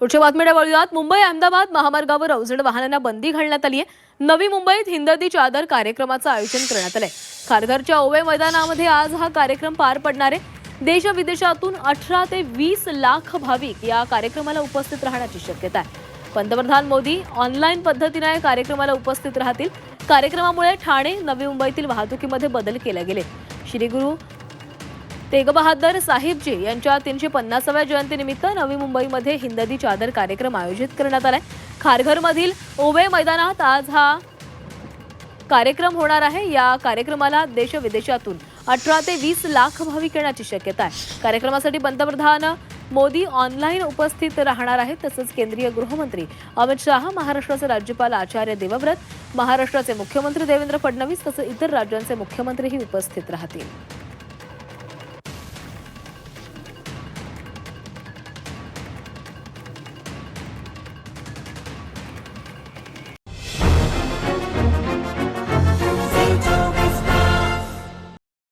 पुढच्या बातमीकडे वळूयात। मुंबई अहमदाबाद महामार्गावर अवजड वाहनांना बंदी घालण्यात आली आहे। नवी मुंबईत हिंद दी चादर कार्यक्रमाचं आयोजन करण्यात आलंय। खारघरच्या ओवे मैदानामध्ये आज हा कार्यक्रम पार पडणार आहे। देश विदेशातून 18 ते 20 लाख भाविक या कार्यक्रमाला उपस्थित राहण्याची शक्यता आहे। पंतप्रधान मोदी ऑनलाईन पद्धतीने या कार्यक्रमाला उपस्थित राहतील। कार्यक्रमामुळे ठाणे नवी मुंबईतील वाहतुकीमध्ये बदल केले गेले। श्री गुरु तेग बहादर साहिबजी यांच्या 350व्या जयंतीनिमित्त नवी मुंबईमध्ये हिंद दी चादर कार्यक्रम आयोजित करण्यात आलाय। खारघरमधील ओवे मैदानात आज हा कार्यक्रम होणार आहे। या कार्यक्रमाला देश विदेशातून 18 ते 20 लाख भाविक येण्याची शक्यता आहे। कार्यक्रमासाठी पंतप्रधान मोदी ऑनलाईन उपस्थित राहणार आहेत। तसंच केंद्रीय गृहमंत्री अमित शाह, महाराष्ट्राचे राज्यपाल आचार्य देवव्रत, महाराष्ट्राचे मुख्यमंत्री देवेंद्र फडणवीस तसंच इतर राज्यांचे मुख्यमंत्रीही उपस्थित राहतील।